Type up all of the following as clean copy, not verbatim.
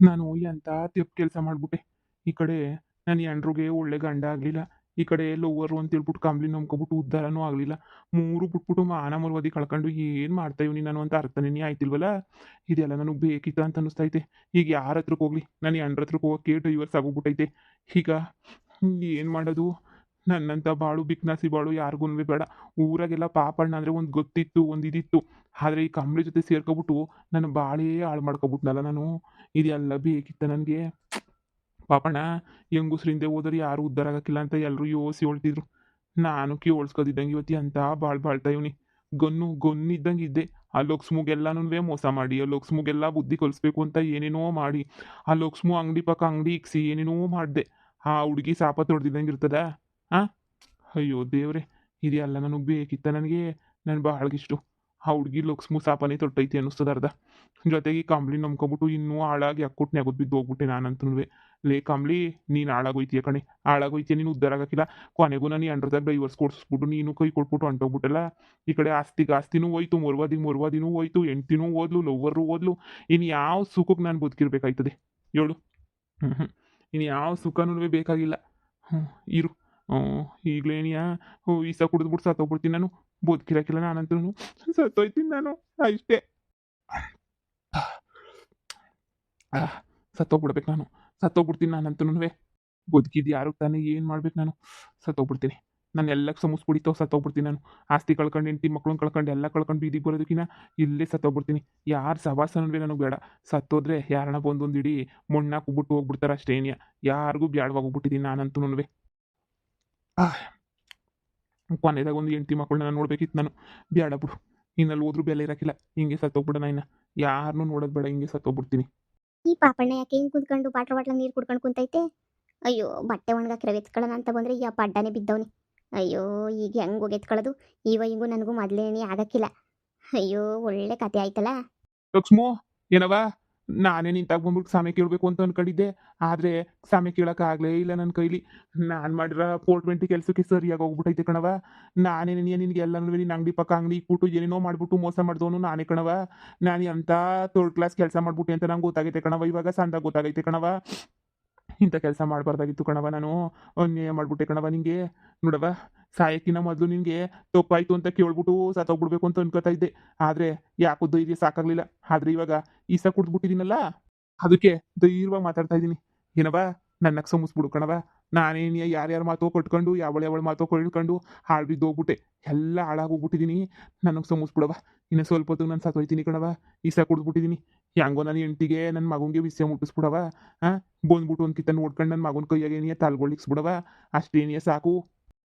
ನಾನು ಎಂಥ ತಪ್ಪು ಕೆಲಸ ಮಾಡಿಬಿಟ್ಟೆ. ಈ ಕಡೆ ನನ್ನ ಹೆಂಡ್ರಿಗೆ ಒಳ್ಳೆ ಗಂಡ ಆಗಲಿಲ್ಲ. ಈ ಕಡೆ ಲವ್ವರು ಅಂತೇಳ್ಬಿಟ್ಟು ಕಂಬ್ಳಿ ನಂಬ್ಕೊಬಿಟ್ಟು ಉದ್ಧಾರನೂ ಆಗಲಿಲ್ಲ. ಮೂರು ಬಿಟ್ಬಿಟ್ಟು ಮಾನ ಮರ್ಯಾದೆ ಕಳ್ಕೊಂಡು ಏನು ಮಾಡ್ತಾ ಇವ್ನಿ ನಾನು ಅಂತ ಅರ್ಥನೇ ಆಯ್ತಿಲ್ವಲ್ಲ. ಇದೆಲ್ಲ ನನಗೆ ಬೇಕಿತ್ತ ಅಂತ ಅನ್ನಿಸ್ತೈತೆ. ಈಗ ಯಾರ ಹತ್ರಕ್ಕೆ ಹೋಗ್ಲಿ? ನನ್ನ ಹೆಂಡ್ರ ಹತ್ರಕ್ಕೆ ಹೋಗೋಕ್ಕೆ ಡೈವರ್ಸ್ ಆಗೋಗ್ಬಿಟ್ಟೈತೆ. ಈಗ ಏನು ಮಾಡೋದು? ನನ್ನಂಥ ಬಾಳು ಬಿಕ್ನಾಸಿ ಬಾಳು ಯಾರಿಗೂ ಬೇಡ. ಊರಾಗೆಲ್ಲ ಪಾಪಣ್ಣ ಅಂದರೆ ಒಂದು ಗೊತ್ತಿತ್ತು, ಒಂದು ಇದಿತ್ತು. ಆದರೆ ಈ ಕಂಬ್ಳಿ ಜೊತೆ ಸೇರ್ಕೊಬಿಟ್ಟು ನನ್ನ ಬಾಳೇ ಹಾಳು ಮಾಡ್ಕೊಬಿಟ್ನಲ್ಲ ನಾನು. ಇದೆಲ್ಲ ಬೇಕಿತ್ತ ನನಗೆ? ಪಾಪಣ್ಣ ಹೆಂಗುಸ್ರು ಹಿಂದೆ ಹೋದ್ರೆ ಯಾರು ಉದ್ಧಾರ ಆಗಕ್ಕಿಲ್ಲ ಅಂತ ಎಲ್ಲರೂ ಯೋಸಿ ಹೊಳ್ತಿದ್ರು. ನಾನು ಕಿವೋಳ್ಸ್ಕೊತಿದ್ದಂಗೆ ಇವತ್ತು ಎಂಥ ಬಾಳ್ತಾ ಇವ್ನಿ. ಗೊನ್ನಿದ್ದಂಗೆ ಇದ್ದೆ. ಆ ಲೊಕ್ಸ್ಮುಗೆಲ್ಲನೂ ಮೋಸ ಮಾಡಿ, ಆ ಲೊಕ್ಸ್ಮುಗೆಲ್ಲ ಬುದ್ಧಿ ಕಲಿಸ್ಬೇಕು ಅಂತ ಏನೇನೋ ಮಾಡಿ, ಆ ಲೊಕ್ಸ್ಮು ಅಂಗಡಿ ಪಕ್ಕ ಅಂಗಡಿ ಇಕ್ಸಿ ಏನೇನೋ ಮಾಡಿದೆ. ಆ ಹುಡುಗಿ ಸಾಪ ತೊಡ್ದಿದ್ದಂಗೆ ಇರ್ತದ? ಹಾಂ, ಅಯ್ಯೋ ದೇವ್ರೆ, ಇದೆಲ್ಲ ನನಗೆ ಬೇಕಿತ್ತ ನನಗೆ? ನನ್ನ ಬಾಳ್ಗಿಷ್ಟು ಆ ಹುಡುಗಿ ಲೊಕ್ಸ್ಮು ಸಾಪನೇ ತೊಟ್ಟೈತಿ ಅನ್ನಿಸ್ತದ ಅರ್ಧ. ಜೊತೆಗೆ ಈ ಕಂಬ್ಳಿ ನಂಬ್ಕೊಬಿಟ್ಟು ಇನ್ನೂ ಹಾಳಾಗಿ ಅಕ್ಕುಟ್ ನೆಗದ್ ಬಿದ್ದು ಹೋಗ್ಬಿಟ್ಟೆ ನಾನಂತೂ. ಲೇ ಕಂಬ್ಳಿ, ನೀನು ಹಾಳಾಗೋಯ್ತೀಯ ಕಣೆ, ಹಾಳಾಗೋಯ್ತೀಯ, ನೀನು ಉದ್ಧಾರ ಆಗಕ್ಕಿಲ್ಲ. ಕೊನೆಗೂ ನಾನು ಎಂಡ್ರದಾಗ ಡೈವರ್ಸ್ ಕೊಡಿಸ್ಬಿಟ್ಟು ನೀನು ಕೈ ಕೊಟ್ಬಿಟ್ಟು ಹೊಂಟೋಗ್ಬಿಟ್ಟಲ್ಲ. ಈ ಕಡೆ ಆಸ್ತಿನೂ ಹೋಯ್ತು, ಮೊರ್ವಾದಿನೂ ಹೋಯ್ತು, ಹೆಂಡ್ತಿನೂ ಓದ್ಲು, ಲವ್ವರು ಓದ್ಲು. ಇನ್ನು ಯಾವ ಸುಖಕ್ಕೆ ನಾನು ಬದುಕಿರ್ಬೇಕಾಯ್ತದೆ ಹೇಳು? ಹ್ಞೂ, ಇನ್ನು ಯಾವ ಸುಖನೂ ಬೇಕಾಗಿಲ್ಲ. ಹ್ಞೂ, ಇರು. ಈಗಲೇನಿಯಾ ಈಸ ಕುಡಿದ್ಬಿಟ್ಟು ಸತ್ತೋಗ್ಬಿಡ್ತೀನಿ ನಾನು. ಬದುಕಿರಕ್ಕಿಲ್ಲ ನಾನಂತೂ, ಸತ್ತೋಯ್ತೀನಿ ನಾನು ಇಷ್ಟೇ. ಸತ್ತೋಗ್ಬಿಡ್ಬೇಕು ನಾನು, ಸತ್ತೋಗ್ಬಿಡ್ತೀನಿ ನಾನಂತೂ. ಬದುಕಿದ್ದು ಯಾರು ತಾನೇ? ಏನು ಮಾಡ್ಬೇಕು ನಾನು? ಸತ್ತೋಗ್ಬಿಡ್ತೀನಿ ನಾನು. ಎಲ್ಲಕ್ಕೆ ಸಮಸ್ಬಿಡಿತಾವ, ಸತ್ತೋಗ್ಬಿಡ್ತೀನಿ ನಾನು. ಆಸ್ತಿ ಕಳ್ಕೊಂಡು, ಹೆಂಡತಿ ಮಕ್ಳನ್ನ ಕಳ್ಕೊಂಡು, ಎಲ್ಲ ಕಳ್ಕೊಂಡು ಬೀದಿಗೆ ಬರೋದಕ್ಕಿಂತ ಇಲ್ಲೇ ಸತ್ತೋಗ್ಬಿಡ್ತೀನಿ. ಯಾರು ಸವಾಸನವೇ ನನಗೆ ಬೇಡ. ಸತ್ತೋದ್ರೆ ಯಾರನ್ನ ಬಂದೊಂದು ಇಡೀ ಮಣ್ಣಾಕ್ಬಿಟ್ಟು ಹೋಗ್ಬಿಡ್ತಾರೆ ಅಷ್ಟೇನಿಯ. ಯಾರಿಗೂ ಬ್ಯಾಡವಾಗೋಗ್ಬಿಟ್ಟಿದ್ದೀನಿ ನಾನಂತೂ. ಕೊನೆದಾಗ ಒಂದು ಹೆಂಡತಿ ಮಕ್ಕಳನ್ನ ನೋಡ್ಬೇಕಿತ್ತು ನಾನು. ಬೇಡ ಬಿಡು, ಇನ್ನಲ್ಲಿ ಹೋದ್ರೂ ಬೆಲೆ ಇರಕ್ಕಿಲ್ಲ. ಹಿಂಗೆ ಸತ್ತೋಗ್ಬಿಡೋಣ ಇನ್ನ. ಯಾರನ್ನೂ ನೋಡೋದು ಬೇಡ, ಹಿಂಗೆ ಸತ್ತೋಗ್ಬಿಡ್ತೀನಿ. ಈ ಪಾಪಣ್ಣ ಯಾಕೆ ಹಿಂಗೆ ಕುಂತ್ಕೊಂಡು ಬಾಟ್ಲ ನೀರು ಕುಡ್ಕೊಂಡು ಕುಂತೈತೆ? ಅಯ್ಯೋ, ಬಟ್ಟೆ ಒಣಗಾಕಿರೋ ಎತ್ಕೊಳ್ಳೋಣ ಅಂತ ಬಂದರೆ ಈ ಅಡ್ಡಾನೆ ಬಿದ್ದವನಿ. ಅಯ್ಯೋ, ಈಗ ಹೆಂಗೆ ಹೋಗಿ ಎತ್ಕೊಳ್ಳೋದು? ಹಿಂಗೂ ನನಗೂ ಮೊದಲೇನೇ ಆಗಕ್ಕಿಲ್ಲ. ಅಯ್ಯೋ, ಒಳ್ಳೆ ಕತೆ ಆಯ್ತಲ್ಲ. ಲಕ್ಷ್ಮೋ, ಏನವ? ನಾನೇ ನಿಂತಾಗ ಬಂದ್ಬಿಟ್ಟು ಸಮಯ ಕೇಳಬೇಕು ಅಂತ ಅನ್ಕೊಂಡಿದ್ದೆ. ಆದರೆ ಸಮಯ ಕೇಳೋಕ್ಕಾಗಲೇ ಇಲ್ಲ ನನ್ನ ಕೈಲಿ. ನಾನು ಮಾಡಿರೋ 420 ಕೆಲಸಕ್ಕೆ ಸರಿಯಾಗಿ ಹೋಗ್ಬಿಟ್ಟೈತೆ ಕಣವ. ನಾನೇ ನಿನಗೆ ಎಲ್ಲನೂ ನಿನ್ನ ಅಂಗಡಿ ಪಕ್ಕ ಅಂಗಡಿ ಇಕ್ಬಿಟ್ಟು ಏನೇನೋ ಮಾಡಿಬಿಟ್ಟು ಮೋಸ ಮಾಡಿದವನು ನಾನೇ ಕಣವ. ನಾನು ಎಂಥ ಥರ್ಡ್ ಕ್ಲಾಸ್ ಕೆಲಸ ಮಾಡ್ಬಿಟ್ಟೆ ಅಂತ ನಂಗೆ ಗೊತ್ತಾಗೈತೆ ಕಣವ. ಇವಾಗ ಸಂದಾಗ ಗೊತ್ತಾಗೈತೆ ಕಣವ. ಇಂಥ ಕೆಲಸ ಮಾಡಬಾರ್ದಾಗಿತ್ತು ಕಣವ. ನಾನು ಅನ್ಯಾಯ ಮಾಡ್ಬಿಟ್ಟೆ ಕಣವ ನಿಂಗೆ. ನೋಡವ, ಸಾಯಕ್ಕಿನ್ನ ಮೊದಲು ನಿನಗೆ ತಪ್ಪಾಯ್ತು ಅಂತ ಕೇಳ್ಬಿಟ್ಟು ಸತ್ತೋಗ್ಬಿಡ್ಬೇಕು ಅಂತ ಅನ್ಕೋತಾ ಇದ್ದೆ. ಆದರೆ ಯಾಕೋ ಧೈರ್ಯ ಸಾಕಾಗಲಿಲ್ಲ. ಆದರೆ ಇವಾಗ ಈಸ ಕುಡ್ದ್ಬಿಟ್ಟಿದ್ದೀನಲ್ಲ, ಅದಕ್ಕೆ ಧೈರ್ಯವಾಗಿ ಮಾತಾಡ್ತಾ ಇದ್ದೀನಿ. ಏನವ, ನನ್ನ ಸಮಸ್ಬಿಡು ಕಣವ. ನಾನೇನು ಯಾರ್ಯಾರ ಮಾತೋ ಕಟ್ಕೊಂಡು, ಯಾವಳ ಮಾತೋ ಕಳ್ಕೊಂಡು ಹಾಳು ಬಿದ್ದು ಹೋಗ್ಬಿಟ್ಟೆ. ಎಲ್ಲ ಹಾಳಾಗೋಗ್ಬಿಟ್ಟಿದ್ದೀನಿ. ನನಗೆ ಸಮಸ್ಬಿಡವ. ಇನ್ನು ಸ್ವಲ್ಪ ಹೊತ್ತು ನಾನು ಸತ್ತೋಯ್ತೀನಿ ಕಣವ. ಈಸ ಕುಡ್ದ್ಬಿಟ್ಟಿದ್ದೀನಿ. ಹೆಂಗೋ ನನ್ನ ಹೆಂಡ್ತಿಗೆ ನನ್ನ ಮಗನಿಗೆ ವಿಷಯ ಮುಟ್ಟಿಸ್ಬಿಡವ. ಹಾಂ, ಬಂದ್ಬಿಟ್ಟು ಒಂದು ಕಿತ್ತ ನೋಡ್ಕೊಂಡು ನನ್ನ ಮಗನ ಕೈಯಾಗೇನಿಯ ತಾಳ್ಗೊಳಿಕ್ಸ್ಬಿಡವ. ಅಷ್ಟೇನಿಯ ಸಾಕು.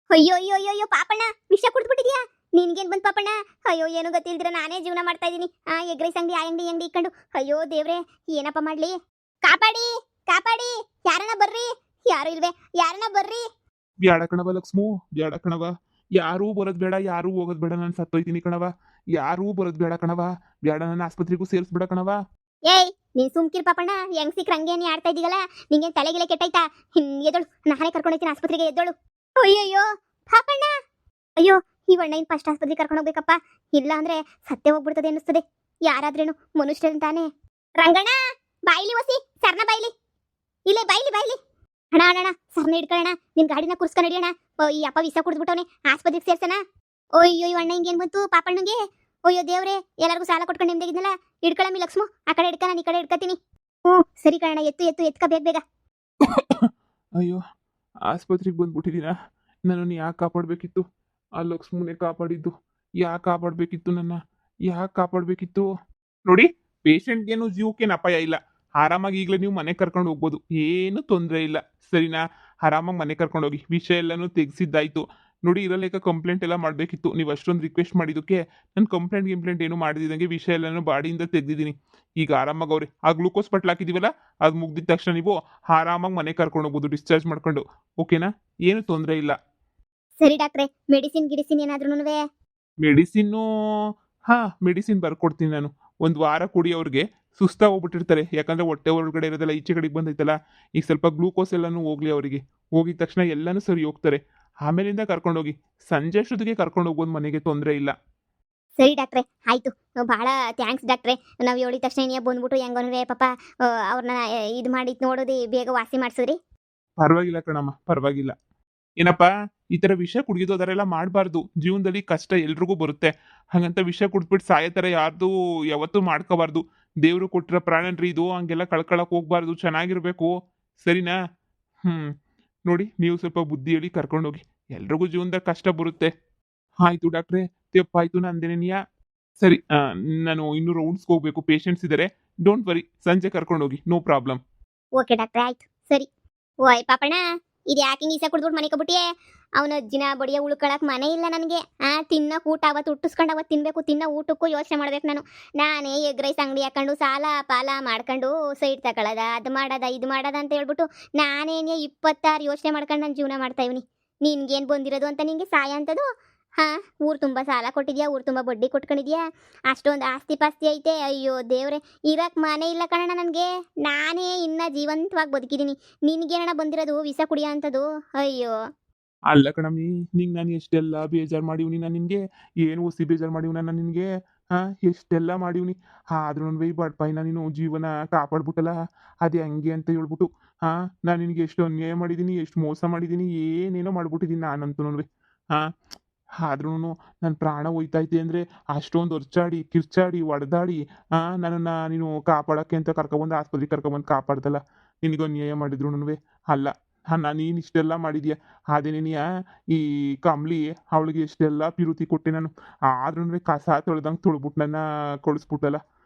ಅಯ್ಯೋ ಅಯ್ಯೋ ಅಯ್ಯೋ ಪಾಪಣ್ಣ, ವಿಷ ಕುಡ್ದ್ಬಿಟ್ಟಿದ್ಯಾ? ನಿನ್ಗೇನ್ ಬಂದ್ ಪಾಪಣ್ಣ? ಅಯ್ಯೋ, ಏನು ಗೊತ್ತಿಲ್ದಿರ ನಾನೇ ಜೀವನ ಮಾಡ್ತಾ ಇದೀನಿ. ಎಗ್ರೈಸ್ ಅಂಗಡಿ, ಆ ಅಂಗಡಿ ಇಕ್ಕೊಂಡು. ಅಯ್ಯೋ ದೇವ್ರೆ, ಏನಪ್ಪ ಮಾಡ್ಲಿ? ಕಾಪಾಡಿ ಕಾಪಾಡಿ, ಯಾರನ್ನ ಬರ್ರಿ. ಯಾರು ಇಲ್ವೇ? ಯಾರನ್ನ ಬರ್ರಿ. ಬ್ಯಾಡ ಕಣವ ಲಕ್ಷ್ಮು, ಬ್ಯಾಡ ಕಣವ. ಯಾರೂ ಬರೋದು ಬೇಡ, ಯಾರೂ ಹೋಗೋದು ಬೇಡ. ನಾನು ಸತ್ತೋಯ್ತೀನಿ ಕಣವ. ಯಾರೂ ಬರೋದು ಬೇಡ ಕಣವ. ಬ್ಯಾಡ, ನನ್ನ ಆಸ್ಪತ್ರೆಗೂ ಸೇರಿಸ್ಬೇಡ ಕಣವ. ಏಯ್, ನೀನ್ ಸುಮ್ಕಿರ್ ಪಾಪಣ್ಣ. ಹೆಂಗ್ ಸಿಕ್ರ ಹಂಗೆ ನೀ ಆಡ್ತಾ ಇದೀಗಲ್ಲ. ನಿಂಗೆ ತಲೆಗಿಲೆ ಕೆಟ್ಟೈತಾ? ಎದ್ದಳು, ನಾನೇ ಕರ್ಕೊಂಡೋಗ್ತೀನಿ ಆಸ್ಪತ್ರೆಗೆ, ಎದ್ದಳು. ಅಯ್ಯಯ್ಯೋ ಪಾಪಣ್ಣ, ಅಯ್ಯೋ ಈ ಅಣ್ಣ ಇನ್ ಫಸ್ಟ್ ಆಸ್ಪತ್ರೆಗೆ ಕರ್ಕೊಂಡು ಹೋಗ್ಬೇಕಪ್ಪ. ಇಲ್ಲ ಅಂದ್ರೆ ಸತ್ತೇ ಹೋಗ್ಬಿಡ್ತದೆ ಅನ್ನಿಸ್ತದೆ. ಯಾರಾದ್ರೇನು ಮನುಷ್ಯರು ತಾನೆ. ರಂಗಣ್ಣ, ಬಾಯಿಲಿ ಒಸಿ, ಸರ್ನ ಬಾಯಿಲಿ. ಇಲ್ಲೇ ಬಾಯಿಲಿ ಬಾಯಿಲಿ. ಅಣ್ಣ ಅಣ್ಣ, ಸರ್ನ ಹಿಡ್ಕೊಳ್ಳೋಣ. ನಿನ್ ಗಾಡಿನ ಕುರ್ಸ್ಕೊಂಡು ಹಿಡಿಯೋಣ. ಈ ಅಪ್ಪ ವಿಷ ಕುಡ್ದ್ಬಿಟ್ಟವನೆ, ಆಸ್ಪತ್ರೆಗೆ ಸೇರ್ಸಣ. ಅಯ್ಯೋ, ಅಣ್ಣ ಹಿಂಗೇನ್ ಬಂತು ಪಾಪಣ್ಣಂಗೆ? ಅಯ್ಯೋ ದೇವ್ರೆ, ಎಲ್ಲರಿಗೂ ಸಾಲ ಕೊಟ್ಕೊಂಡು ನಿಮ್ದಾಗಿದ್ನಲ್ಲ. ಹಿಡ್ಕೊಳ್ಳಮ್ಮಿ ಲಕ್ಷ್ಮು, ಆ ಕಡೆ ಹಿಡ್ಕ, ನಾನು ಈ ಕಡೆ ಹಿಡ್ಕತೀನಿ. ಸರಿ ಕಣ, ಎತ್ಕ ಬೇಗ ಬೇಗ. ಅಯ್ಯೋ, ಆಸ್ಪತ್ರೆಗೆ ಬಂದ್ಬಿಟ್ಟಿದ್ದೀನ. ನನ್ನನ್ನು ಯಾಕೆ ಕಾಪಾಡಬೇಕಿತ್ತು? ಆ ಲಕ್ಷ್ಮುನೇ ಕಾಪಾಡಿದ್ದು. ಯಾಕೆ ಕಾಪಾಡಬೇಕಿತ್ತು ನನ್ನ? ಯಾಕೆ ಕಾಪಾಡಬೇಕಿತ್ತು? ನೋಡಿ, ಪೇಷಂಟ್ಗೇನು ಜೀವಕ್ಕೇನು ಅಪಾಯ ಇಲ್ಲ. ಆರಾಮಾಗಿ ಈಗಲೇ ನೀವು ಮನೆ ಕರ್ಕೊಂಡು ಹೋಗ್ಬೋದು, ಏನು ತೊಂದರೆ ಇಲ್ಲ. ಸರಿನಾ? ಆರಾಮಾಗಿ ಮನೆ ಕರ್ಕೊಂಡು ಹೋಗಿ. ವಿಷಯ ಎಲ್ಲನೂ ತೆಗೆಸಿದ್ದಾಯ್ತು. ನೋಡಿ, ಇರಲೇಕ ಕಂಪ್ಲೇಂಟ್ ಎಲ್ಲ ಮಾಡಬೇಕಿತ್ತು. ನೀವು ಅಷ್ಟೊಂದು ರಿಕ್ವೆಸ್ಟ್ ಮಾಡಿದ್ದಕ್ಕೆ ನಾನು ಕಂಪ್ಲೇಂಟ್ ಏನು ಮಾಡಿದಂಗೆ ವಿಷಯ ಎಲ್ಲನೂ ಬಾಡಿಯಿಂದ ತೆಗೆದಿದ್ದೀನಿ. ಈಗ ಆರಾಮಾಗಿ ಅವ್ರೆ ಆ ಗ್ಲೂಕೋಸ್ ಬಟ್ಲು ಹಾಕಿದ್ದೀವಲ್ಲ, ಅದು ಮುಗ್ದಿದ ತಕ್ಷಣ ನೀವು ಆರಾಮಾಗಿ ಮನೆ ಕರ್ಕೊಂಡು ಹೋಗ್ಬೋದು, ಡಿಸ್ಚಾರ್ಜ್ ಮಾಡ್ಕೊಂಡು. ಓಕೆನಾ? ಏನು ತೊಂದರೆ ಇಲ್ಲ. ಸರಿ ಡಾಕ್ಟ್ರೆ, ಮೆಡಿಸಿನ್ ಏನಾದ್ರೂ? ಮೆಡಿಸಿನ್ನು, ಹಾಂ, ಮೆಡಿಸಿನ್ ಬರ್ಕೊಡ್ತೀನಿ ನಾನು. ಒಂದು ವಾರ ಕುಡಿ. ಅವ್ರಿಗೆ ಸುಸ್ತಾಗಿ ಹೋಗ್ಬಿಟ್ಟಿರ್ತಾರೆ, ಯಾಕಂದರೆ ಹೊಟ್ಟೆ ಒಳಗಡೆ ಇರೋದೆಲ್ಲ ಈಚೆ ಕಡೆಗೆ ಬಂದೈತಲ್ಲ. ಈಗ ಸ್ವಲ್ಪ ಗ್ಲೂಕೋಸ್ ಎಲ್ಲನೂ ಹೋಗ್ಲಿ ಅವರಿಗೆ. ಹೋಗಿದ ತಕ್ಷಣ ಎಲ್ಲನೂ ಸರಿ ಹೋಗ್ತಾರೆ. ಆಮೇಲಿಂದ ಕರ್ಕೊಂಡೋಗಿ. ಸಂಜೆ ಅಷ್ಟೊತ್ತಿಗೆ ಕರ್ಕೊಂಡು ಹೋಗ್ಬೋದು ಮನೆಗೆ, ತೊಂದರೆ ಇಲ್ಲ. ಸರಿ ಡಾಕ್ಟ್ರೆ, ಆಯ್ತು. ಭಾಳ ಥ್ಯಾಂಕ್ಸ್ ಡಾಕ್ಟ್ರೆ. ನಾವು ಹೇಳಿದ ತಕ್ಷಣ ನೀವೇ ಬಂದ್ಬಿಟ್ಟು ಹೆಂಗೋನ್ರೆ ಪಾಪ ಅವ್ರನ್ನ ಇದು ಮಾಡಿ ನೋಡೋದು ಬೇಗ ವಾಸಿ ಮಾಡಿಸಿದ್ರಿ. ಪರವಾಗಿಲ್ಲ ಕಣಮ್ಮ, ಪರವಾಗಿಲ್ಲ. ಏನಪ್ಪ, ಈ ತರ ವಿಷ ಕುಡಿಯೋದು ಅದರೆಲ್ಲ ಮಾಡಬಾರ್ದು. ಜೀವನದಲ್ಲಿ ಕಷ್ಟ ಎಲ್ರಿಗೂ ಬರುತ್ತೆ. ಹಂಗಂತ ವಿಷ ಕುಡ್ದ್ಬಿಟ್ಟು ಸಾಯೋ ಥರ ಯಾರ್ದು ಯಾವತ್ತೂ ಮಾಡ್ಕೋಬಾರ್ದು. ದೇವ್ರು ಕೊಟ್ಟಿರೋ ಪ್ರಾಣನ್ರಿ ಇದು, ಹಂಗೆಲ್ಲ ಕಳ್ಕೊಳಕ್ ಹೋಗ್ಬಾರ್ದು. ಚೆನ್ನಾಗಿರ್ಬೇಕು, ಸರಿನಾ? ಹ್ಮ್. ನೋಡಿ, ನೀವು ಸ್ವಲ್ಪ ಬುದ್ಧಿ ಹೇಳಿ ಕರ್ಕೊಂಡೋಗಿ. ಎಲ್ರಿಗೂ ಜೀವನದಾಗ ಕಷ್ಟ ಬರುತ್ತೆ. ಆಯ್ತು ಡಾಕ್ಟ್ರೆ, ತೆಪ್ಪಾಯ್ತು ನಂದೇನೇನಿಯಾ. ಸರಿ, ನಾನು ಇನ್ನೂ ರೌಂಡ್ಸ್ಗೆ ಹೋಗ್ಬೇಕು, ಪೇಷಂಟ್ಸ್ ಇದ್ದಾರೆ. ಡೋಂಟ್ ವರಿ, ಸಂಜೆ ಕರ್ಕೊಂಡೋಗಿ, ನೋ ಪ್ರಾಬ್ಲಮ್. ಓಕೆ ಡಾಕ್ಟ್ರೆ, ಆಯ್ತು. ಸರಿ. ಓಯ್ ಪಾಪಣ್ಣ, ಇದು ಯಾಕೆ ನೀಸ ಕುಡ್ದ್ಬಿಟ್ಟು ಮನೆ ಕೊಬಿಟ್ಟಿಯೇ? ಅವನ ಅಜ್ಜಿನ ಬಡಿಯ ಉಳ್ಕೊಳಕ್ ಮನೆ ಇಲ್ಲ ನನಗೆ. ತಿನ್ನೋಕೆ ಊಟ ಅವತ್ತು ಹುಟ್ಟಿಸ್ಕೊಂಡು ಅವತ್ತು ತಿನ್ಬೇಕು. ತಿನ್ನೋ ಊಟಕ್ಕೂ ಯೋಚನೆ ಮಾಡ್ಬೇಕು ನಾನು. ನಾನೇ ಎಗ್ ರೈಸ್ ಅಂಗಡಿ ಹಾಕೊಂಡು ಸಾಲ ಪಾಲ ಮಾಡ್ಕೊಂಡು ಸೈಡ್ ತಗೊಳ್ಳೋದ, ಅದು ಮಾಡೋದ ಇದು ಮಾಡೋದ ಅಂತ ಹೇಳ್ಬಿಟ್ಟು ನಾನೇನೇ 26 ಯೋಚನೆ ಮಾಡ್ಕೊಂಡು ನಾನು ಜೀವನ ಮಾಡ್ತಾ ಇವನಿ. ನಿನ್ಗೇನು ಬಂದಿರೋದು ಅಂತ ನಿಂಗೆ ಸಾಯ ಅಂತದು? ಊರು ತುಂಬ ಸಾಲ ಕೊಟ್ಟಿದ್ಯಾ, ಊರು ತುಂಬ ಬಡ್ಡಿ ಕೊಟ್ಕೊಂಡಿದ್ಯಾ, ಅಷ್ಟೊಂದು ಆಸ್ತಿ ಪಾಸ್ತಿ ಐತೆ. ಅಯ್ಯೋ ದೇವ್ರೆ, ಇರಕ್ಕೆ ಮನೆ ಇಲ್ಲ ಕಣಣ್ಣ ನನಗೆ. ನಾನೇ ಇನ್ನ ಜೀವಂತವಾಗಿ ಬದುಕಿದ್ದೀನಿ. ನಿನ್ಗೇನಣ್ಣ ಬಂದಿರೋದು ವಿಷ ಕುಡಿಯೋ ಅಂಥದ್ದು? ಅಯ್ಯೋ. ಅಲ್ಲ ಕಣಮ್ಮಿ, ನಿಂಗೆ ನಾನು ಎಷ್ಟೆಲ್ಲ ಬೇಜಾರು ಮಾಡಿವ್ನಿ. ನಾನು ನಿನಗೆ ಏನು ಒಸಿ ಬೇಜಾರು ಮಾಡಿವ್ ನಾನು ನಿನಗೆ. ಎಷ್ಟೆಲ್ಲ ಮಾಡಿವ್ನಿ. ಆದ್ರೂ ಈ ಬಡಪಾಯಿನ ನೀನು ಜೀವನ ಕಾಪಾಡ್ಬಿಟ್ಟಲ್ಲ. ಅದು ಹೆಂಗೆ ಅಂತ ಹೇಳ್ಬಿಟ್ಟು ನಾನು ನಿನಗೆ ಎಷ್ಟು ಅನ್ಯಾಯ ಮಾಡಿದ್ದೀನಿ, ಎಷ್ಟು ಮೋಸ ಮಾಡಿದ್ದೀನಿ, ಏನೇನೋ ಮಾಡ್ಬಿಟ್ಟಿದ್ದೀನಿ ನಾನಂತೂ. ಹಾಂ, ಆದ್ರೂ ನನ್ನ ಪ್ರಾಣ ಹೋಯ್ತೈತೆ ಅಂದರೆ ಅಷ್ಟೊಂದು ಒರ್ಚಾಡಿ ಕಿರ್ಚಾಡಿ ಹೊಡೆದಾಡಿ ನನ್ನನ್ನು ನೀನು ಕಾಪಾಡೋಕ್ಕೆ ಅಂತ ಕರ್ಕೊಬಂದು ಆಸ್ಪತ್ರೆಗೆ ಕರ್ಕೊಬಂದು ಕಾಪಾಡ್ದಲ್ಲ. ನಿನಗೆ ಅನ್ಯಾಯ ಮಾಡಿದ್ರು ಅಲ್ಲ. ನೀನು ಇಷ್ಟೆಲ್ಲ ಮಾಡಿದ್ಯಾ. ಅದೇನೇನಿಯಾ ಈ ಕಮ್ಲಿ ಅವಳಿಗೆ ಎಷ್ಟೆಲ್ಲ ಪಿರುತಿ ಕೊಟ್ಟೆ ನಾನು. ಆದ್ರೂ ಕಸ ತೊಳ್ದಂಗೆ ತೊಳ್ಬಿಟ್ಟು ನನ್ನ ಕಳಿಸ್ಬಿಟ್ಟಲ್ಲ.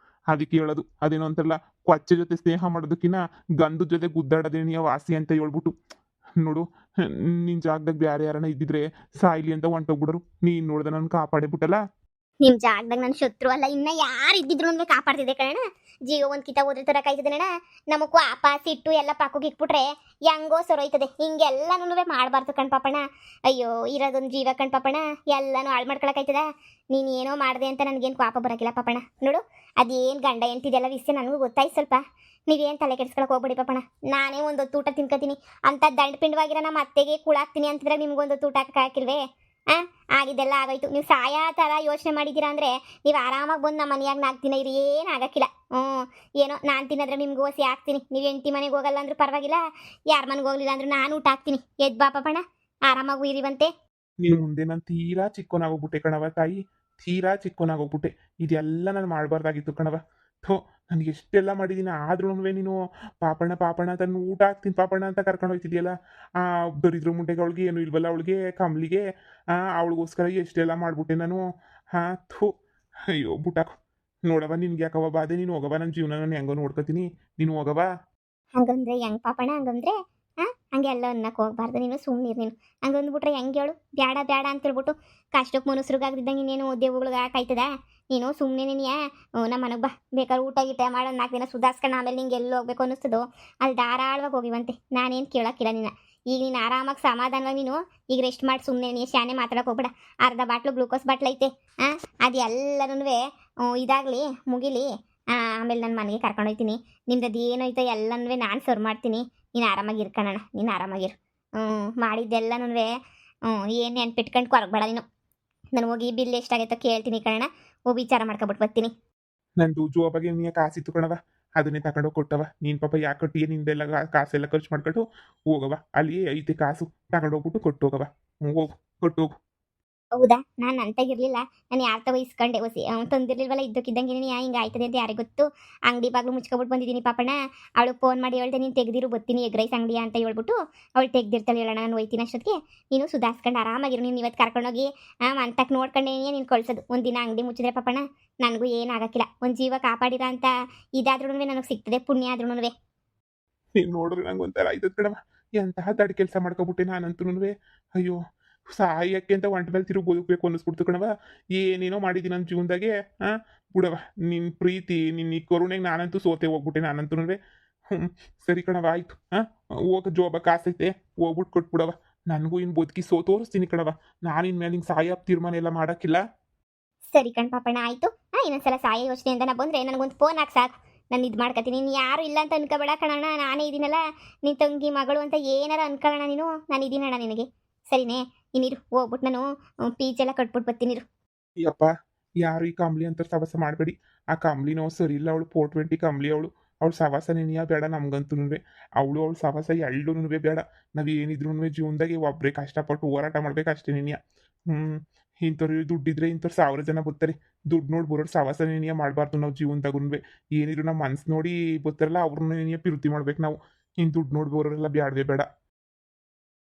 ಅದಕ್ಕೆ ಹೇಳೋದು, ಅದೇನೋ ಅಂತಾರಲ್ಲ, ಕೊಚ್ಚೆ ಜೊತೆ ಸ್ನೇಹ ಮಾಡೋದಕ್ಕಿಂತ ಗಂಧದ ಜೊತೆ ಗುದ್ದಾಡೋದೇನಿಯ ವಾಸಿ ಅಂತ ಹೇಳ್ಬಿಟ್ಟು. ನೋಡು, ನಿನ್ನ ಜಾಗದಾಗ ಬೇರೆ ಯಾರನ್ನ ಇದ್ದಿದ್ರೆ ಸಾಯ್ಲಿ ಅಂತ ಹೊಂಟೋಗ್ಬಿಡರು. ನೀನು ನೋಡ್ದೆ ನನ್ನ ಕಾಪಾಡೇ ಬಿಟ್ಟಲ್ಲ. ನಿಮ್ ಜಾಗದಾಗ ನನ್ನ ಶತ್ರು ಅಲ್ಲ, ಇನ್ನ ಯಾರು ಇದ್ದಿದ್ರು ನನ್ಗೆ ಕಾಪಾಡ್ತಿದ್ದೆ ಕಣ. ಜೀವ ಒಂದ್ ಕಿತ ಓದ್ರ ತರ ಕಾಯ್ತದೆ ನಮಗೂ ಆಪ ಸಿಟ್ಟು ಎಲ್ಲ ಪಾಕೋಗಿ ಇಕ್ಬಿಟ್ರೆ ಹೆಂಗೋ ಸರೋಯ್ತದೆ. ಹಿಂಗೆಲ್ಲನೂ ಮಾಡಬಾರ್ದು ಕಣ್ ಪಾಪಣ್ಣ. ಅಯ್ಯೋ, ಇರೋದೊಂದು ಜೀವ ಕಣ್ ಪಾಪಣ್ಣ, ಎಲ್ಲನೂ ಹಾಳು ಮಾಡ್ಕೊಳಕಾಯ್ತದ. ನೀನು ಏನೋ ಮಾಡಿದೆ ಅಂತ ನನಗೇನು ಪಾಪ ಬರೋಕಿಲ್ಲ ಪಾಪಣ್ಣ. ನೋಡು, ಅದೇನು ಗಂಡ ಎಂತಿದೆಲ್ಲ ವಿಷಯ ನನಗೂ ಗೊತ್ತಾಯ್ತು ಸ್ವಲ್ಪ. ನೀವೇನು ತಲೆ ಕೆಡ್ಸ್ಕೊಳಕ್ ಹೋಗ್ಬೇಡಿ ಪಾಪಣ್ಣ. ನಾನೇ ಒಂದೊತ್ತು ಊಟ ತಿನ್ಕೋತೀನಿ ಅಂತ ದಂಡ ಪಿಂಡವಾಗಿರೋ ನಮ್ಮ ಅತ್ತೆಗೆ ಕೂಳಾಕ್ತೀನಿ ಅಂತಂದ್ರೆ ನಿಮ್ಗೊಂದೊತ್ತು ಊಟ ಹಾಕಿಲ್ವೇ? ಆಗಿದ್ದೆಲ್ಲ ಆಗೋಯ್ತು. ನೀವು ಸಾಯಾ ಥರ ಯೋಚನೆ ಮಾಡಿದ್ದೀರಾ ಅಂದರೆ ನೀವು ಆರಾಮಾಗಿ ಬಂದು ನಮ್ಮ ಮನೆಯಾಗ 4 ದಿನ ಇರಿ, ಏನು ಆಗಕ್ಕಿಲ್ಲ. ಏನೋ ನಾನು ತಿನ್ನೋದ್ರೆ ನಿಮ್ಗೆ ಓಸಿ ಹಾಕ್ತೀನಿ. ನೀವು ಹೆಂಡತಿ ಮನೆಗೆ ಹೋಗಲ್ಲ ಅಂದ್ರೂ ಪರವಾಗಿಲ್ಲ, ಯಾರ ಮನೆಗೆ ಹೋಗಲಿಲ್ಲ ಅಂದ್ರೂ ನಾನು ಊಟ ಹಾಕ್ತೀನಿ. ಎದ್ದು ಬಾ ಪಾಪಣ್ಣ, ಆರಾಮಾಗಿ ಇರಿವಂತೆ. ನೀನು ಮುಂದೆ ನಾನು ತೀರಾ ಚಿಕ್ಕೋನಾಗೋಗ್ಬಿಟ್ಟೆ ಕಣವ ತಾಯಿ, ತೀರಾ ಚಿಕ್ಕೋನಾಗೋಗ್ಬಿಟ್ಟೆ. ಇದೆಲ್ಲ ನಾನು ಮಾಡಬಾರ್ದಾಗಿತ್ತು ಕಣವ. ಥೋ, ನನಗೆ ಎಷ್ಟೆಲ್ಲ ಮಾಡಿದ್ದೀನಿ. ಆದ್ರೂ ನೀನು ಪಾಪಣ್ಣ ಪಾಪಣ್ಣ ಅಂತ ಊಟ ಹಾಕ್ತೀನಿ ಪಾಪಣ್ಣ ಅಂತ ಕರ್ಕೊಂಡು ಹೋಗ್ತಿದ್ಯಲ್ಲ. ದರಿದ್ರ ಮುಂಡೆಗೆ ಅವಳಿಗೆ ಏನು ಇಲ್ವಲ್ಲ, ಅವಳಿಗೆ ಕಮ್ಲಿಗೆ ಅವಳಿಗೋಸ್ಕರ ಎಷ್ಟೆಲ್ಲ ಮಾಡ್ಬಿಟ್ಟೆ ನಾನು. ಥೂ, ಅಯ್ಯೋ ಬುಟ್ಟಾಕು. ನೋಡವ, ನಿನ್ಗೆ ಯಾಕವ ಬಾಧೆ? ನೀನು ಹೋಗವ, ನನ್ನ ಜೀವನ ನಾನು ಹೆಂಗೋ ನೋಡ್ಕೊತೀನಿ, ನೀನು ಹೋಗವ. ಹಂಗಂದ್ರೆ ಹೆಂಗ್ ಪಾಪಣ್ಣ? ಹಂಗಂದ್ರೆ ಹಂಗೆಲ್ಲ ಅನ್ನಕ್ಕೆ ಹೋಗ್ಬಾರ್ದು. ನೀನು ಸುಮ್ಮನಿರು. ನೀನು ಹಂಗಂದ್ಬಿಟ್ರೆ ಹೆಂಗೆ ಹೇಳು? ಬೇಡ ಬೇಡ ಅಂತ ಹೇಳ್ಬಿಟ್ಟು ಕಷ್ಟಕ್ಕೆ ಮನುಷ್ಯರಿಗಾಗ್ದಿದ್ದಂಗೆ ಇನ್ನೇನು ದೇವುಗಳಿಗೆ ಹಾಕಾಯ್ತದ? ನೀನು ಸುಮ್ಮನೆ ನೀನಿಯಾ ನಮ್ಮ ಮನೆಗೆ ಬಾ, ಬೇಕಾದ್ರೆ ಊಟ ಗೀಟ ಮಾಡೋ 4 ದಿನ ಸುಧಾರಿಸ್ಕೊಂಡು ಆಮೇಲೆ ನಿಂಗೆ ಎಲ್ಲಿ ಹೋಗ್ಬೇಕು ಅನ್ನಿಸ್ತದೋ ಅಲ್ಲಿ ಧಾರಾಳವಾಗಿ ಹೋಗಿವಂತೆ. ನಾನೇನು ಕೇಳೋಕ್ಕಿಲ್ಲ ನಿನ್ನ. ಈಗ ನೀನು ಆರಾಮಾಗಿ ಸಮಾಧಾನವಾಗಿ ನೀನು ಈಗ ರೆಸ್ಟ್ ಮಾಡಿ ಸುಮ್ಮನೆ ನೀನು ಶಾನೆ ಮಾತಾಡೋಕೆ ಹೋಗ್ಬೇಡ. ಅರ್ಧ ಬಾಟ್ಲು ಗ್ಲೂಕೋಸ್ ಬಾಟ್ಲ್ ಐತೆ, ಅದು ಎಲ್ಲನೂ ಇದಾಗಲಿ ಮುಗಿಲಿ. ಆಮೇಲೆ ನನ್ನ ಮನೆಗೆ ಕರ್ಕೊಂಡು ಹೋಗ್ತೀನಿ. ನಿಮ್ದು ಏನೈತೆ ಎಲ್ಲನೂ ನಾನು ಸರ್ವ್ ಮಾಡ್ತೀನಿ. ನೀನು ಆರಾಮಾಗಿ ಇರ್ಕಣಣ್ಣ, ನೀನು ಆರಾಮಾಗಿರು. ಮಾಡಿದ್ದೆಲ್ಲನೂ ಏನು ನೆನ್ಪಿಟ್ಕೊಂಡು ಕೊರಗಬೇಡ ನೀನು. ನಾನು ಹೋಗಿ ಬಿಲ್ ಎಷ್ಟಾಗೈತೋ ಕೇಳ್ತೀನಿ ಕಣಣ್ಣ, ಹೋಗಿ ವಿಚಾರ ಮಾಡ್ಕೊಬಿಟ್ಟು ಬರ್ತೀನಿ. ನಂದು ಜೋಬಾಗೆ ನೀನು ಕಾಸಿತ್ತು ಕಣವ, ಅದನ್ನೇ ತಗೊಂಡೋಗಿ ಕೊಟ್ಟವ. ನೀನು ಪಾಪ ಯಾಕೆ ಕೊಟ್ಟಿಯ? ನಿಂದೆಲ್ಲ ಕಾಸೆಲ್ಲ ಖರ್ಚು ಮಾಡ್ಕೊಂಡು ಹೋಗವ. ಅಲ್ಲಿ ಐತೆ ಕಾಸು, ತಗೊಂಡೋಗ್ಬಿಟ್ಟು ಕೊಟ್ಟು ಹೋಗವ. ಹೋಗು, ಕೊಟ್ಟು ಹೋಗು. ಹೌದಾ? ನಾನು ಅಂತಾಗಿರ್ಲಿಲ್ಲ. ನಾನು ಯಾರ ತಗೋ ಇಸ್ಕೊಂಡೆ ಹೊಸಿ ತಂದಿರ್ಲಿಲ್ವಲ್ಲ, ಇದ್ದಕ್ಕಿದ್ದಂಗೆ ಹಿಂಗೆ ಆಯ್ತದೆ ಅಂತ ಯಾರಿಗೆ ಗೊತ್ತು. ಅಂಗಡಿ ಬಾಗ್ಲು ಮುಚ್ಕೊಬಿಟ್ಟು ಬಂದಿದ್ದೀನಿ ಪಾಪಣ್ಣ. ಅವಳಿಗೆ ಫೋನ್ ಮಾಡಿ ಹೇಳ್ದೆ, ನೀನು ತೆಗ್ದಿರು ಬರ್ತೀನಿ ಎಗ್ ರೈಸ್ ಅಂಗಡಿ ಅಂತ ಹೇಳ್ಬಿಟ್ಟು. ಅವಳು ತೆಗ್ದಿರ್ತಾಳೆ, ಹೇಳೋಣ ನಾನು ಹೋಯ್ತೀನಿ ಅಷ್ಟೊತ್ತಿಗೆ. ನೀನು ಸುಧಾರಿಸ್ಕೊಂಡು ಆರಾಮಾಗಿರು. ನೀನು ಇವತ್ತು ಕರ್ಕೊಂಡೋಗಿ ಅಂತಕ್ಕೆ ನೋಡ್ಕೊಂಡೆ ನೀನು ಕಳ್ಸೋದು. ಒಂದಿನ ಅಂಗಡಿ ಮುಚ್ಚಿದ್ರೆ ಪಾಪಣ್ಣ ನನಗೂ ಏನಾಗಕ್ಕಿಲ್ಲ. ಒಂದು ಜೀವ ಕಾಪಾಡಿರ ಅಂತ ಇದಾದ್ರೂ ನನಗೆ ಸಿಗ್ತದೆ, ಪುಣ್ಯ ಆದ್ರೂ. ನೀನು ನೋಡ್ರಿ ನಂಗೆ ಒಂಥರ ಆಯ್ತದ ಕಣವ. ಎಂತಹ ದಡ್ ಕೆಲಸ ಮಾಡ್ಕೊಬಿಟ್ಟೆ ನಾನಂತೂ. ಅಯ್ಯೋ, ಸಾಯಕ್ಕೆ ಅಂತ ಒಂಟ ಮೇಲೆ ತಿರುಗಿ ಬದುಕಬೇಕು ಅನ್ನಿಸ್ಬಿಡ್ತು ಕಣವ. ಏನೇನೋ ಮಾಡಿದ್ದೀನಿ ನನ್ನ ಜೀವನದಾಗೆ. ಬಿಡವ, ನಿನ್ನ ಪ್ರೀತಿ, ನಿನ್ನ ಈ ಕರುಣೆಗೆ ನಾನಂತೂ ಸೋತೆ ಹೋಗ್ಬಿಟ್ಟೆ ನಾನಂತೂ. ಸರಿ ಕಣವ, ಆಯ್ತು. ಹೋಗ, ಜೋಬ ಕಾಸೈತೆ, ಹೋಗ್ಬಿಟ್ಟು ಕೊಟ್ಬಿಡವ. ನನಗೂ ಇನ್ನು ಬದುಕಿ ತೋರಿಸ್ತೀನಿ ಕಣವ. ನಾನು ಇನ್ಮೇಲೆ ಹಿಂಗೆ ಸಾಯ ತೀರ್ಮಾನ ಎಲ್ಲ ಮಾಡೋಕ್ಕಿಲ್ಲ. ಸರಿ ಕಣ್ ಪಾಪಣ್ಣ, ಆಯಿತು. ಇನ್ನೊಂದ್ಸಲ ಸಾಯ ಯೋಚನೆಯಿಂದ ನಾ ಬಂದರೆ ನನಗೊಂದು ಫೋನ್ ಹಾಕಿ ಸಾಕು, ನಾನು ಇದು ಮಾಡ್ಕೊತೀನಿ. ನೀನು ಯಾರು ಇಲ್ಲ ಅಂತ ಅನ್ಕೋಬೇಡ ಕಣಣ್ಣ, ನಾನೇ ಇದ್ದೀನಲ್ಲ. ನಿನ್ನ ತಂಗಿ ಮಗಳು ಅಂತ ಏನಾರ ಅನ್ಕೊಳ್ಳೋಣ ನೀನು, ನಾನು ಇದ್ದೀನಣ್ಣ ನಿನಗೆ. ಸರಿನೇ? ಇನ್ನಿರು, ಹೋಗ್ಬಿಟ್ಟು ನಾನು ಪೀಚ್ ಎಲ್ಲ ಕಟ್ಬಿಟ್ಟು ಬರ್ತೀನಿರು. ಅಯ್ಯಪ್ಪ, ಯಾರು ಈ ಕಂಬ್ಲಿ ಅಂತ ಸವಾಸ ಮಾಡಬೇಡಿ. ಆ ಕಂಬ್ಲಿನೋ ಸರಿ ಇಲ್ಲ, ಅವಳು 420 ಕಂಬ್ಲಿ ಅವಳು. ಅವಳು ಸವಾಸ ನೆನೆಯ ಬೇಡ ನಮ್ಗಂತೂನುವೆ. ಅವಳು ಸವಾಸ ಎಳ್ಳೂನುವೆ ಬೇಡ. ನಾವು ಏನಿದ್ರೂನುವೆ ಜೀವನದಾಗೆ ಒಬ್ಬರೇ ಕಷ್ಟಪಟ್ಟು ಹೋರಾಟ ಮಾಡ್ಬೇಕು ಅಷ್ಟೇ ನೆನೆಯ. ಇಂಥವ್ರು ದುಡ್ಡಿದ್ರೆ ಇಂಥವ್ರು 1000 ಜನ ಬರ್ತಾರೆ. ದುಡ್ಡು ನೋಡಿ ಬರೋರು ಸವಾಸ ನೆನೆಯ ಮಾಡಬಾರ್ದು ನಾವು ಜೀವನದಾಗುನುವೆ. ಏನಿದ್ರು ನಮ್ಮ ಮನ್ಸು ನೋಡಿ ಬರ್ತಾರಲ್ಲ ಅವ್ರನ್ನ ನೆನೆಯ ಪ್ರೀತಿ ಮಾಡ್ಬೇಕು ನಾವು. ಇನ್ನು ದುಡ್ಡು ನೋಡಿ ಬರೋರೆಲ್ಲ ಬ್ಯಾಡವೇ ಬೇಡ.